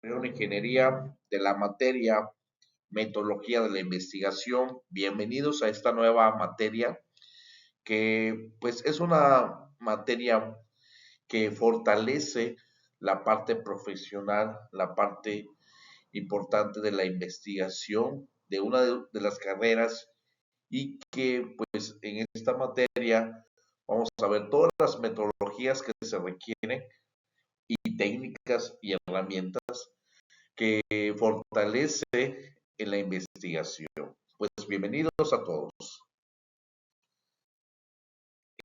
Ingeniería de la materia Metodología de la Investigación. Bienvenidos a esta nueva materia que pues es una materia que fortalece la parte profesional, la parte importante de la investigación de una de las carreras y que pues en esta materia vamos a ver todas las metodologías que se requieren y técnicas y herramientas que fortalece en la investigación. Pues bienvenidos a todos.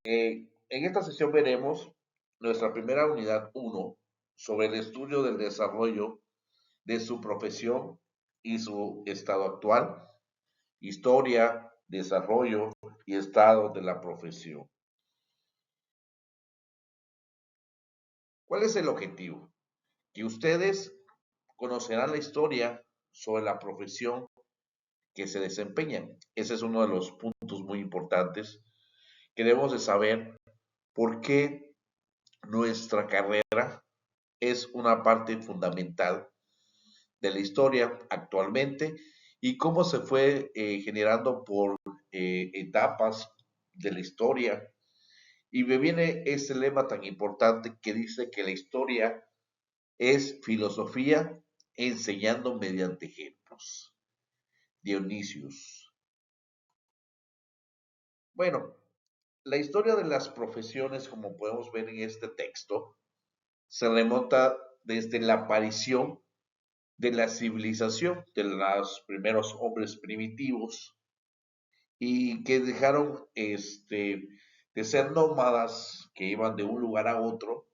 En esta sesión veremos nuestra primera unidad uno sobre el estudio del desarrollo de su profesión y su estado actual, historia, desarrollo y estado de la profesión. ¿Cuál es el objetivo? Que ustedes conocerán la historia sobre la profesión que se desempeñan. Ese es uno de los puntos muy importantes que debemos de saber por qué nuestra carrera es una parte fundamental de la historia actualmente y cómo se fue generando por etapas de la historia. Y me viene este lema tan importante que dice que la historia es filosofía enseñando mediante ejemplos. Dionisius. Bueno, la historia de las profesiones, como podemos ver en este texto, se remonta desde la aparición de la civilización de los primeros hombres primitivos y que dejaron de ser nómadas que iban de un lugar a otro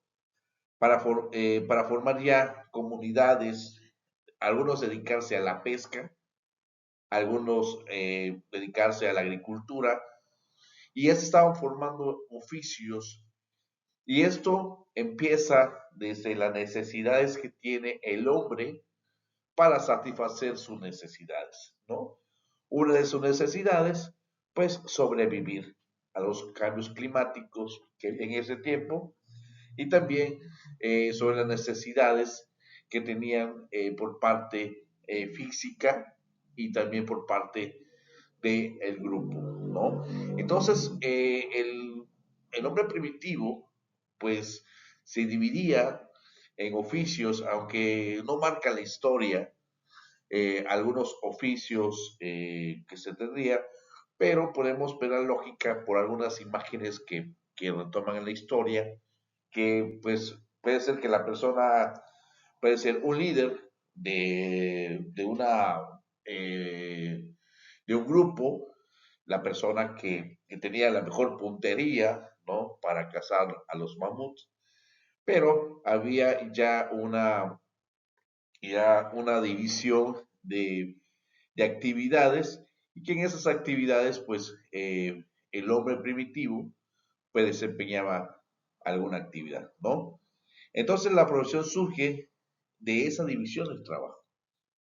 para formar ya comunidades, algunos dedicarse a la pesca, algunos dedicarse a la agricultura y ya se estaban formando oficios. Y esto empieza desde las necesidades que tiene el hombre para satisfacer sus necesidades, ¿no? Una de sus necesidades, pues sobrevivir a los cambios climáticos que en ese tiempo y también sobre las necesidades que tenían por parte física y también por parte del grupo, ¿no? Entonces, el hombre primitivo, pues, se dividía en oficios, aunque no marca la historia, algunos oficios que se tendría, pero podemos ver la lógica por algunas imágenes que retoman en la historia, que pues puede ser que la persona puede ser un líder de una de un grupo, la persona que tenía la mejor puntería, ¿no? Para cazar a los mamuts, pero había ya una división de actividades y que en esas actividades, pues, el hombre primitivo, pues, desempeñaba alguna actividad, ¿no? Entonces la profesión surge de esa división del trabajo,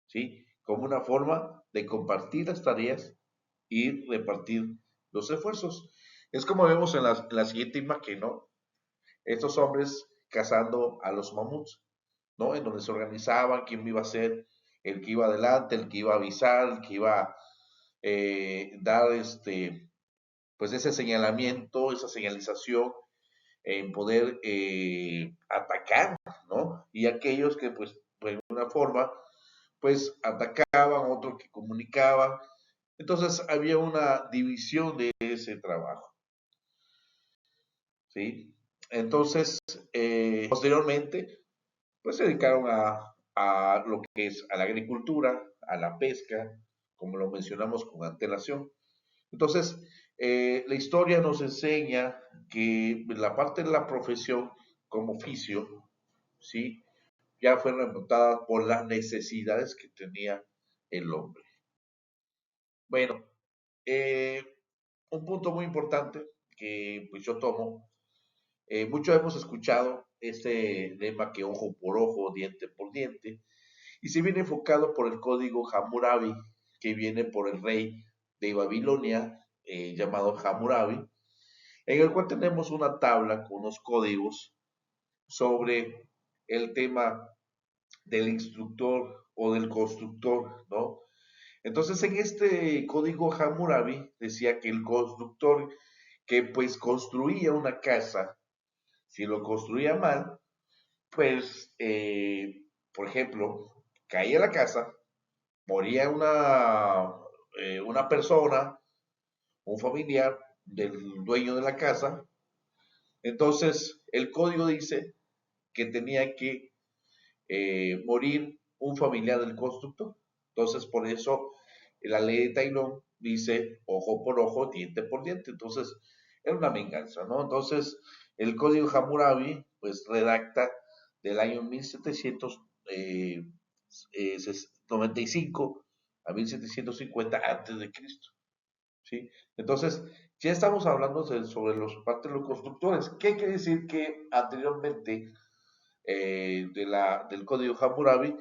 ¿sí? Como una forma de compartir las tareas y repartir los esfuerzos. Es como vemos en la siguiente imagen, ¿no? Estos hombres cazando a los mamuts, ¿no? En donde se organizaban quién iba a ser el que iba adelante, el que iba a avisar, el que iba a dar pues ese señalamiento, esa señalización en poder atacar, ¿no? Y aquellos que pues de alguna forma pues atacaban, otros que comunicaban. Entonces había una división de ese trabajo, ¿sí? Entonces, posteriormente, pues se dedicaron a lo que es a la agricultura, a la pesca, como lo mencionamos con antelación. Entonces, la historia nos enseña que la parte de la profesión como oficio, ¿sí? Ya fue remontada por las necesidades que tenía el hombre. Bueno, eh, un punto muy importante que pues yo tomo, muchos hemos escuchado este lema que ojo por ojo, diente por diente, y se viene enfocado por el código Hammurabi, que viene por el rey de Babilonia, llamado Hammurabi, en el cual tenemos una tabla con unos códigos sobre el tema del instructor o del constructor, ¿no? Entonces, en este código Hammurabi decía que el constructor que pues construía una casa, si lo construía mal, pues, por ejemplo, caía la casa, moría una persona, un familiar del dueño de la casa, entonces el código dice que tenía que morir un familiar del constructor. Entonces, por eso la ley de Taylor dice ojo por ojo, diente por diente. Entonces, era una venganza, ¿no? Entonces, el código Hammurabi, pues, redacta del año 1795 a 1750 antes de Cristo, ¿sí? Entonces, ya estamos hablando sobre los parte de los constructores. ¿Qué quiere decir? Que anteriormente del código Hammurabi,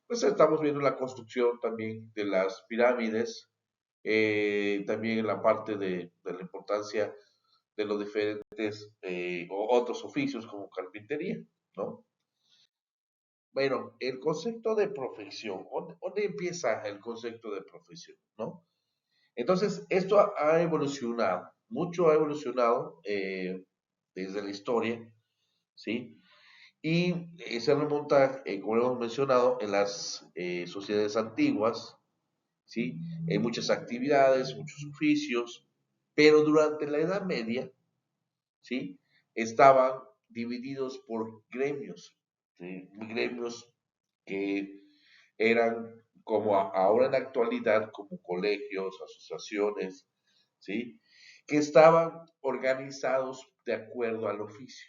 pues estamos viendo la construcción también de las pirámides, también en la parte de la importancia de los diferentes o otros oficios como carpintería, ¿no? Bueno, el concepto de profesión, ¿dónde empieza el concepto de profesión, no? Entonces, esto ha evolucionado, mucho ha evolucionado desde la historia, ¿sí? Y se remonta, como hemos mencionado, en las sociedades antiguas, ¿sí? Hay muchas actividades, muchos oficios, pero durante la Edad Media, ¿sí? Estaban divididos por gremios, ¿sí? Gremios que eran como ahora en la actualidad, como colegios, asociaciones, ¿sí? Que estaban organizados de acuerdo al oficio.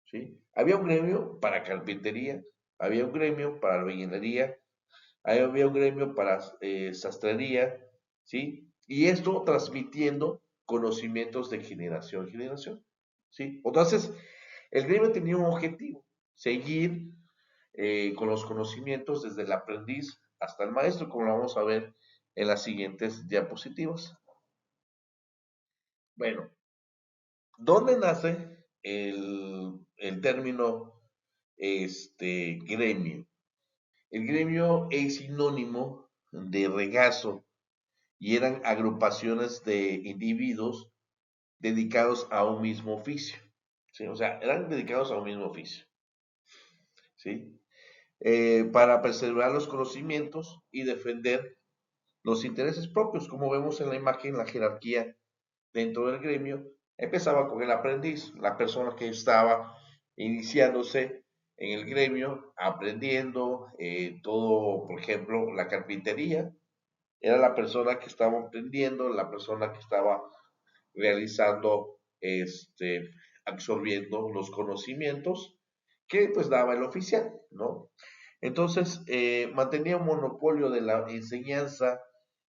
¿Sí? Había un gremio para carpintería, había un gremio para albañilería, había un gremio para sastrería, ¿sí? Y esto transmitiendo conocimientos de generación en generación, ¿sí? Entonces, el gremio tenía un objetivo, seguir con los conocimientos desde el aprendiz hasta el maestro, como lo vamos a ver en las siguientes diapositivas. Bueno, ¿dónde nace el término gremio? El gremio es sinónimo de regazo y eran agrupaciones de individuos dedicados a un mismo oficio, ¿sí? O sea, eran dedicados a un mismo oficio, ¿sí? Para preservar los conocimientos y defender los intereses propios, como vemos en la imagen, la jerarquía dentro del gremio, empezaba con el aprendiz, la persona que estaba iniciándose en el gremio, aprendiendo todo, por ejemplo, la carpintería, era la persona que estaba aprendiendo, la persona que estaba realizando, absorbiendo los conocimientos que pues daba el oficial, ¿no? Entonces, mantenía un monopolio de la enseñanza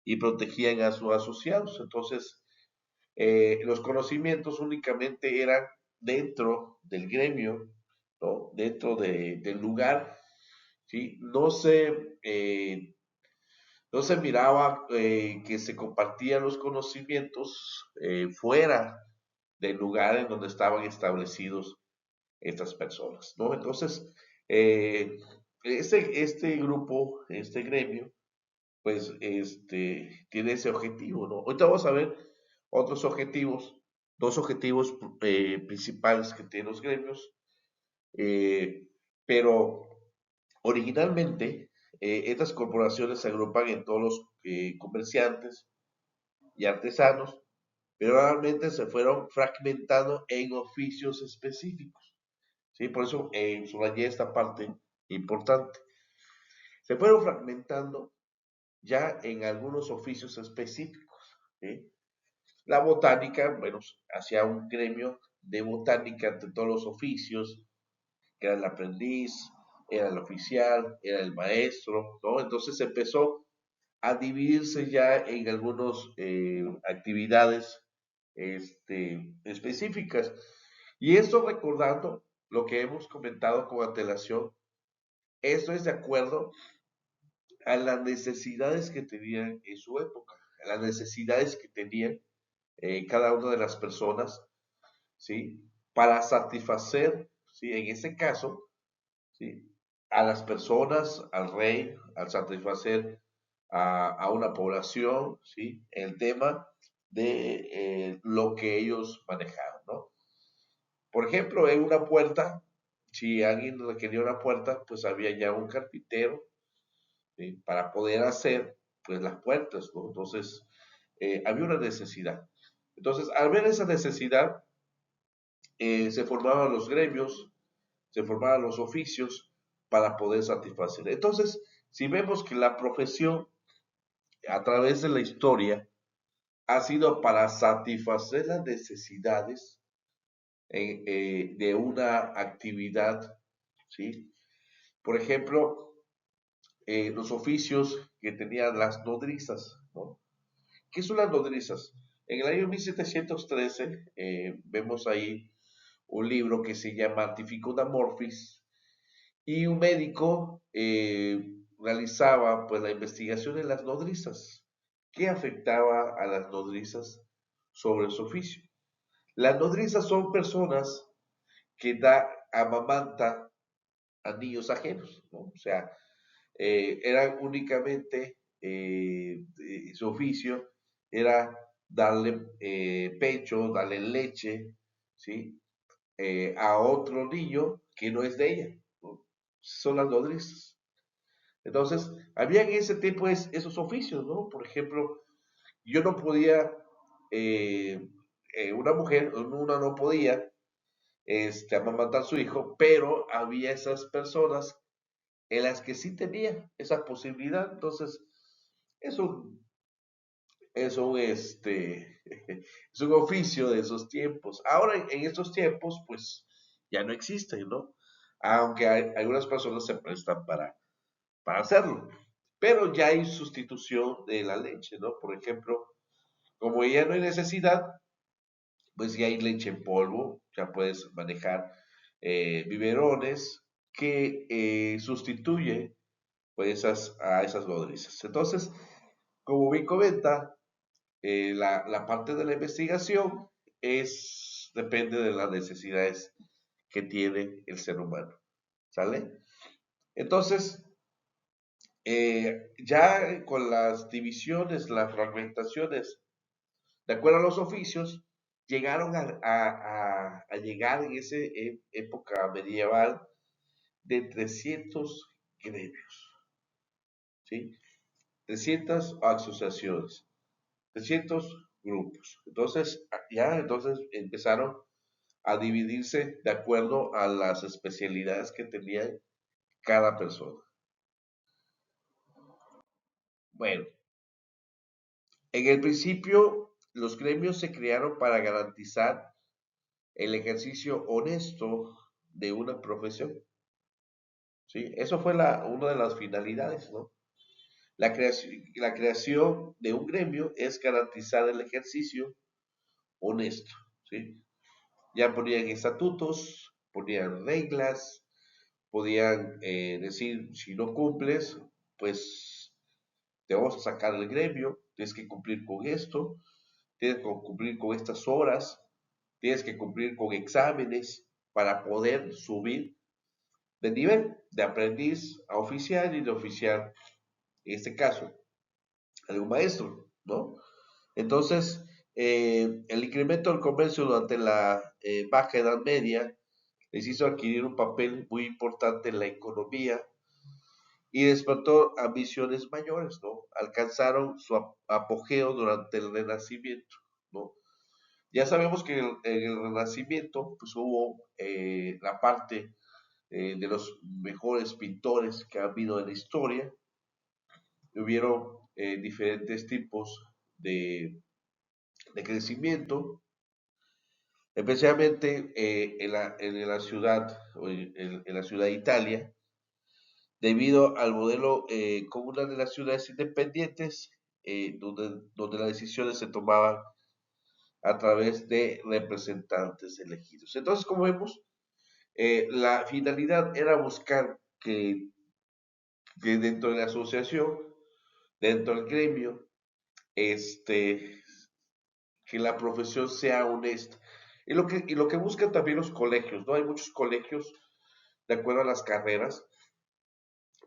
y protegían a sus asociados. Entonces, los conocimientos únicamente eran dentro del gremio, ¿no? Dentro del lugar, ¿sí? No se miraba que se compartían los conocimientos fuera del lugar en donde estaban establecidos estas personas, ¿no? Entonces, eh, este grupo, este gremio, pues tiene ese objetivo, ¿no? Ahorita vamos a ver otros objetivos, dos objetivos principales que tienen los gremios, pero originalmente estas corporaciones se agrupan en todos los comerciantes y artesanos, pero realmente se fueron fragmentando en oficios específicos, ¿sí? Por eso subrayé esta parte importante. Se fueron fragmentando ya en algunos oficios específicos, ¿sí? La botánica, bueno, hacía un gremio de botánica entre todos los oficios, que era el aprendiz, era el oficial, era el maestro, ¿no? Entonces empezó a dividirse ya en algunas actividades específicas. Y esto recordando lo que hemos comentado con antelación, esto es de acuerdo a las necesidades que tenían en su época, a las necesidades que tenían cada una de las personas, ¿sí? Para satisfacer, ¿sí? En ese caso, ¿sí? a las personas, al rey, al satisfacer a una población, ¿sí? El tema de lo que ellos manejaron, ¿no? Por ejemplo, en una puerta, si alguien requería una puerta, pues había ya un carpintero, ¿sí? Para poder hacer, pues, las puertas, ¿no? Entonces, había una necesidad. Entonces, al ver esa necesidad, se formaban los gremios, se formaban los oficios para poder satisfacer. Entonces, si vemos que la profesión a través de la historia ha sido para satisfacer las necesidades de una actividad, ¿sí? Por ejemplo, los oficios que tenían las nodrizas, ¿no? ¿Qué son las nodrizas? En el año 1713 vemos ahí un libro que se llama Artificuna Morphis, y un médico realizaba pues la investigación de las nodrizas. ¿Qué afectaba a las nodrizas sobre su oficio? Las nodrizas son personas que amamanta a niños ajenos, ¿no? O sea, eran únicamente, su oficio era darle pecho, darle leche, ¿sí? A otro niño que no es de ella, ¿no? Son las nodrizas. Entonces, había en ese tiempo esos oficios, ¿no? Por ejemplo, yo no podía, eh, una mujer, una no podía amamantar a su hijo, pero había esas personas en las que sí tenía esa posibilidad. Entonces, es un, es un oficio de esos tiempos. Ahora, en estos tiempos, pues, ya no existe, ¿no? Aunque algunas personas se prestan para hacerlo. Pero ya hay sustitución de la leche, ¿no? Por ejemplo, como ya no hay necesidad, pues ya hay leche en polvo, ya puedes manejar biberones que sustituye pues a esas nodrizas. Entonces, como bien comenta, la parte de la investigación depende de las necesidades que tiene el ser humano, ¿sale? Entonces, ya con las divisiones, las fragmentaciones, de acuerdo a los oficios, llegaron a llegar en esa época medieval de 300 gremios, ¿sí? 300 asociaciones, 300 grupos. Entonces, entonces empezaron a dividirse de acuerdo a las especialidades que tenía cada persona. Bueno, en el principio, los gremios se crearon para garantizar el ejercicio honesto de una profesión. ¿Sí? Eso fue una de las finalidades, ¿no? La creación de un gremio es garantizar el ejercicio honesto, ¿sí? Ya ponían estatutos, ponían reglas, podían decir, si no cumples, pues te vamos a sacar del gremio, tienes que cumplir con esto, tienes que cumplir con estas horas, tienes que cumplir con exámenes para poder subir de nivel, de aprendiz a oficial y de oficial, en este caso, a un maestro, ¿no? Entonces, el incremento del comercio durante la Baja Edad Media les hizo adquirir un papel muy importante en la economía y despertó ambiciones mayores, ¿no? Alcanzaron su apogeo durante el Renacimiento, ¿no? Ya sabemos que en el Renacimiento pues hubo la parte de los mejores pintores que ha habido en la historia. Hubieron diferentes tipos de crecimiento, especialmente en la ciudad, en la ciudad de Italia, debido al modelo comunal de las ciudades independientes, donde las decisiones se tomaban a través de representantes elegidos. Entonces, como vemos, la finalidad era buscar que dentro de la asociación, dentro del gremio, que la profesión sea honesta. Y lo que buscan también los colegios, ¿no? Hay muchos colegios, de acuerdo a las carreras,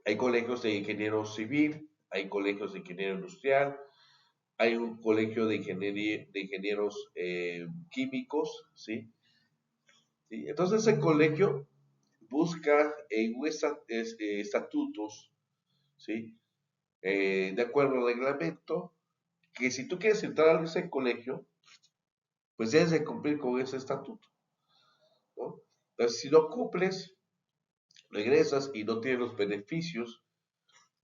Hay colegios de ingeniero civil, hay colegios de ingeniero industrial, hay un colegio de, de ingenieros químicos, ¿sí? ¿Sí? Entonces el colegio busca en un estatutos, ¿sí? De acuerdo al reglamento, que si tú quieres entrar a ese colegio, pues debes de cumplir con ese estatuto, ¿no? Entonces, si no cumples, regresas y no tienes los beneficios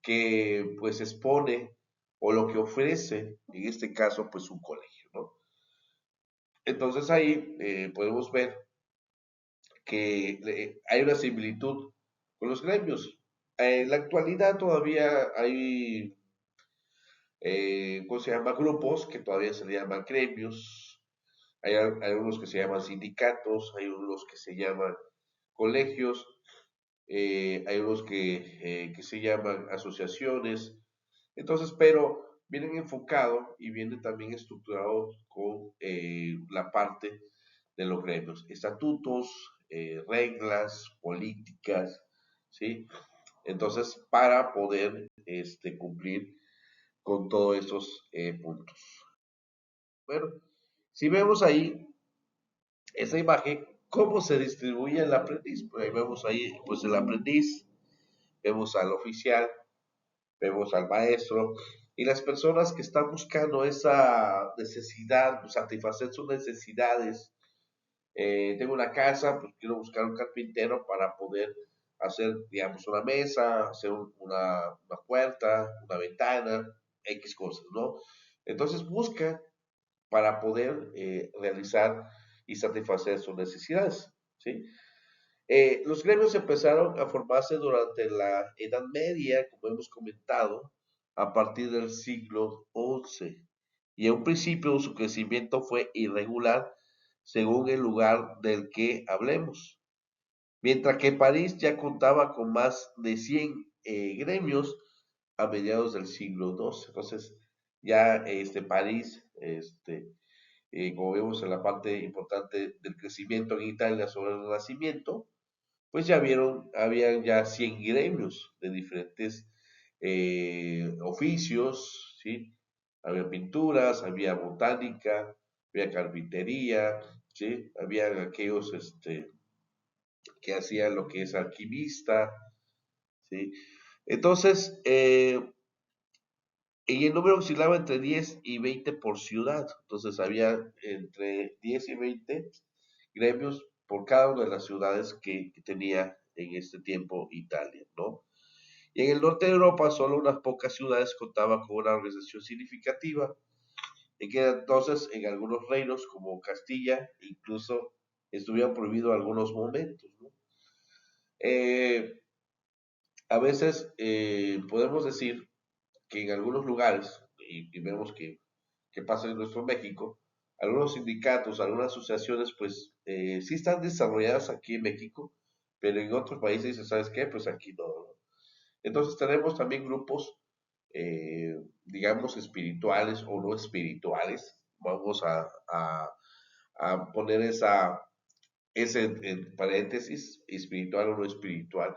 que pues expone o lo que ofrece, en este caso, pues un colegio, ¿no? Entonces ahí podemos ver que hay una similitud con los gremios. En la actualidad todavía hay, ¿cómo se llama? Grupos que todavía se le llaman gremios, hay unos que se llaman sindicatos, hay unos que se llaman colegios, hay unos que se llaman asociaciones. Entonces, pero vienen enfocados y vienen también estructurados con la parte de los gremios, estatutos, reglas, políticas, ¿sí? Entonces, para poder cumplir con todos estos puntos. Bueno, si vemos ahí esa imagen, ¿cómo se distribuye el aprendiz? Pues ahí vemos ahí, pues el aprendiz, vemos al oficial, vemos al maestro y las personas que están buscando esa necesidad, pues, satisfacer sus necesidades. Tengo una casa, pues quiero buscar un carpintero para poder hacer, digamos, una mesa, hacer una puerta, una ventana, X cosas, ¿no? Entonces busca para poder realizar y satisfacer sus necesidades, ¿sí? Los gremios empezaron a formarse durante la Edad Media, como hemos comentado, a partir del siglo XI. Y en un principio su crecimiento fue irregular según el lugar del que hablemos. Mientras que París ya contaba con más de 100 gremios a mediados del siglo XII. Entonces, ya París, como vemos en la parte importante del crecimiento en Italia sobre el Renacimiento, pues ya vieron, habían ya 100 gremios de diferentes oficios, ¿sí? Había pinturas, había botánica, había carpintería, ¿sí? Había aquellos que hacían lo que es alquimista, ¿sí? Entonces, y el número oscilaba entre 10 y 20 por ciudad, entonces había entre 10 y 20 gremios por cada una de las ciudades que tenía en este tiempo Italia, ¿no? Y en el norte de Europa solo unas pocas ciudades contaban con una organización significativa, en que entonces en algunos reinos como Castilla incluso estuvieron prohibidos algunos momentos, ¿no? Eh, a veces podemos decir que en algunos lugares, y vemos que pasa en nuestro México, algunos sindicatos, algunas asociaciones, pues sí están desarrolladas aquí en México, pero en otros países dicen, ¿sabes qué? Pues aquí no, ¿no? Entonces tenemos también grupos, digamos, espirituales o no espirituales. Vamos a poner ese en paréntesis, espiritual o no espiritual,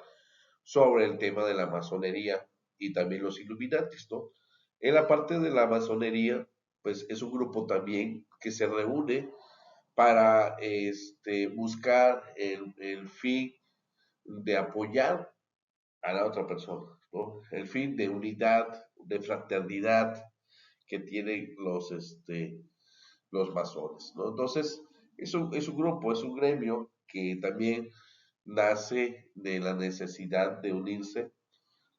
sobre el tema de la masonería y también los Illuminatis, ¿no? En la parte de la masonería, pues es un grupo también que se reúne para buscar el fin de apoyar a la otra persona, ¿no? El fin de unidad, de fraternidad que tienen los masones, ¿no? Entonces, es un grupo, es un gremio que también nace de la necesidad de unirse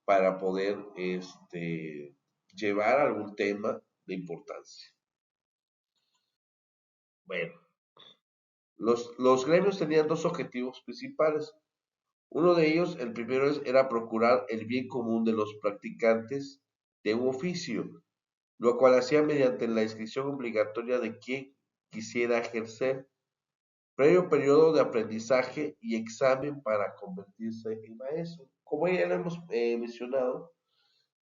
para poder llevar algún tema de importancia. Bueno, los gremios tenían dos objetivos principales. Uno de ellos, el primero era procurar el bien común de los practicantes de un oficio, lo cual hacía mediante la inscripción obligatoria de quien quisiera ejercer, previo periodo de aprendizaje y examen para convertirse en maestro. Como ya lo hemos mencionado,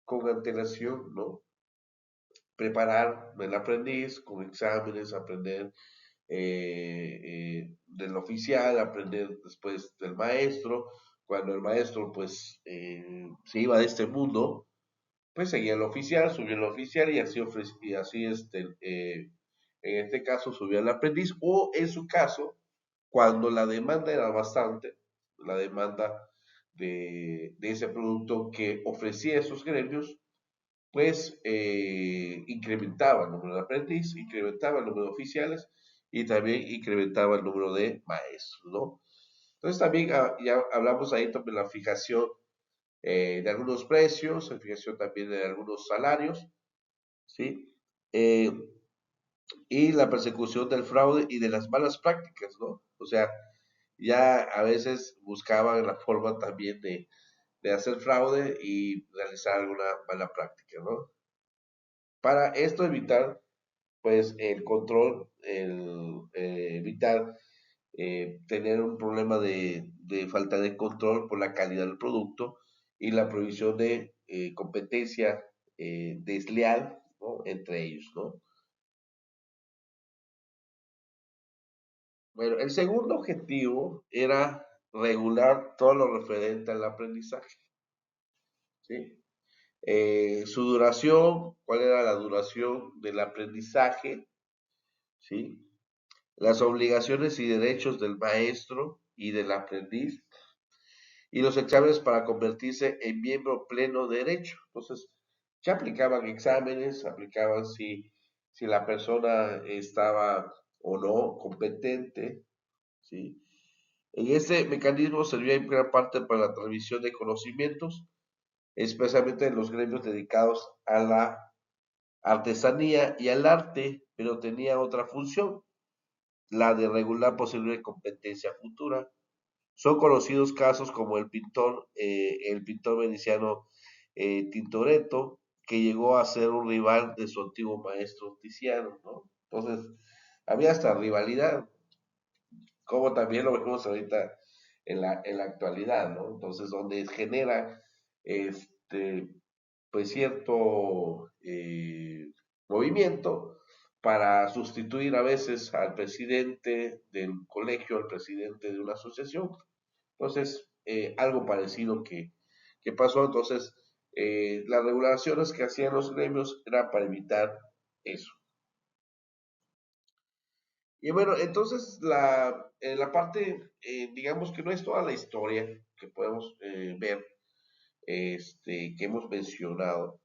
con antelación, ¿no? Preparar el aprendiz con exámenes, aprender del oficial, aprender después del maestro, Cuando el maestro pues se iba de este mundo, pues seguía el oficial, subía el oficial y así, y así en este caso subía el aprendiz, o en su caso, cuando la demanda era bastante, la demanda de ese producto que ofrecía esos gremios, pues incrementaba el número de aprendiz, incrementaba el número de oficiales y también incrementaba el número de maestros, ¿no? Entonces también ya hablamos ahí sobre la fijación de algunos precios, la fijación también de algunos salarios, ¿sí? Eh, y la persecución del fraude y de las malas prácticas, ¿no? O sea, ya a veces buscaban la forma también de hacer fraude y realizar alguna mala práctica, ¿no? Para esto evitar, pues, el control, evitar tener un problema de falta de control por la calidad del producto y la prohibición de competencia desleal, ¿no? Entre ellos, ¿no? Bueno, el segundo objetivo era regular todo lo referente al aprendizaje, ¿sí? Su duración, cuál era la duración del aprendizaje, ¿sí? Las obligaciones y derechos del maestro y del aprendiz, y los exámenes para convertirse en miembro pleno de derecho. Entonces, ya aplicaban exámenes, aplicaban si la persona estaba o no competente, ¿sí? En este mecanismo servía en gran parte para la transmisión de conocimientos, especialmente en los gremios dedicados a la artesanía y al arte, pero tenía otra función, la de regular posible competencia futura. Son conocidos casos como el pintor veneciano Tintoretto, que llegó a ser un rival de su antiguo maestro Tiziano, ¿no? Entonces, había hasta rivalidad, como también lo vemos ahorita en la actualidad, ¿no? Entonces, donde genera este, pues cierto movimiento para sustituir a veces al presidente del colegio, al presidente de una asociación. Entonces, algo parecido que pasó. Entonces, las regulaciones que hacían los gremios era para evitar eso. Y bueno, entonces la parte, digamos que no es toda la historia que podemos ver, que hemos mencionado,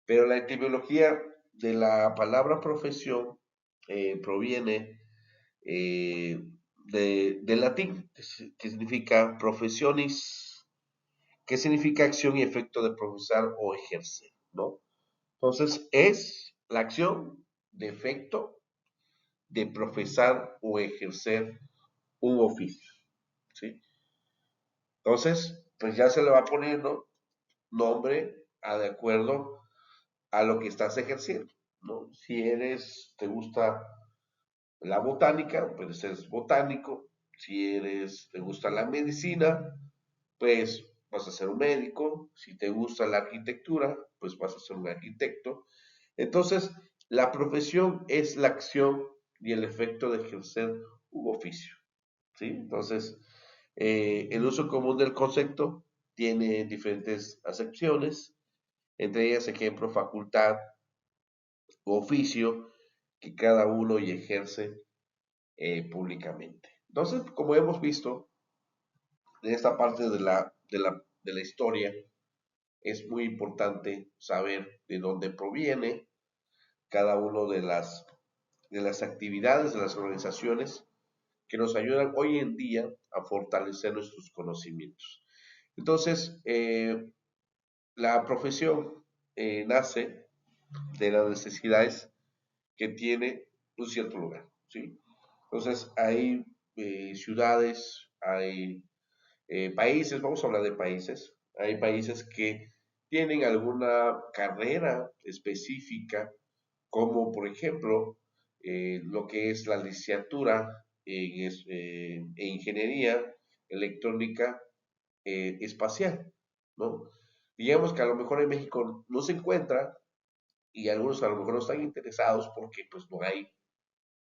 pero la etimología de la palabra profesión proviene del latín, que significa professionis, que significa acción y efecto de profesar o ejercer, ¿no? Entonces, es la acción de efecto de profesar o ejercer un oficio, ¿sí? Entonces, pues ya se le va poniendo nombre de acuerdo a lo que estás ejerciendo, ¿no? Si te gusta la botánica, pues eres botánico. Si te gusta la medicina, pues vas a ser un médico. Si te gusta la arquitectura, pues vas a ser un arquitecto. Entonces, la profesión es la acción y el efecto de ejercer un oficio, ¿sí? Entonces, el uso común del concepto tiene diferentes acepciones, entre ellas ejemplo, facultad o oficio que cada uno y ejerce públicamente. Entonces, como hemos visto, en esta parte de la historia, es muy importante saber de dónde proviene cada uno de las actividades, de las organizaciones que nos ayudan hoy en día a fortalecer nuestros conocimientos. Entonces, la profesión nace de las necesidades que tiene un cierto lugar, ¿sí? Entonces, hay ciudades, hay países, vamos a hablar de países, hay países que tienen alguna carrera específica, como por ejemplo lo que es la licenciatura en ingeniería electrónica espacial, ¿no? Digamos que a lo mejor en México no se encuentra y algunos a lo mejor no están interesados porque pues no hay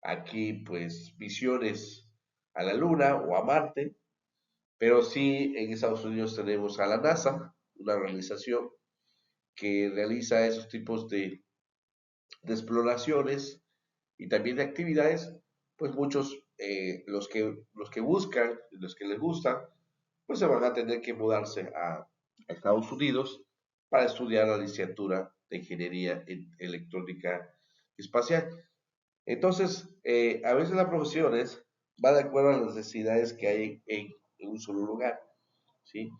aquí pues misiones a la Luna o a Marte, Pero sí, en Estados Unidos tenemos a la NASA, una organización que realiza esos tipos de exploraciones y también de actividades, pues muchos, los que buscan, los que les gusta, pues se van a tener que mudarse a Estados Unidos para estudiar la licenciatura de Ingeniería en Electrónica Espacial. Entonces, a veces las profesiones van de acuerdo a las necesidades que hay en un solo lugar, ¿sí?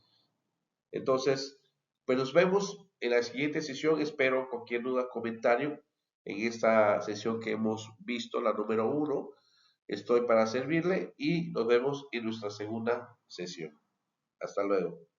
Entonces, pues nos vemos en la siguiente sesión. Espero cualquier duda, comentario en esta sesión que hemos visto, la número uno. Estoy para servirle y nos vemos en nuestra segunda sesión. Hasta luego.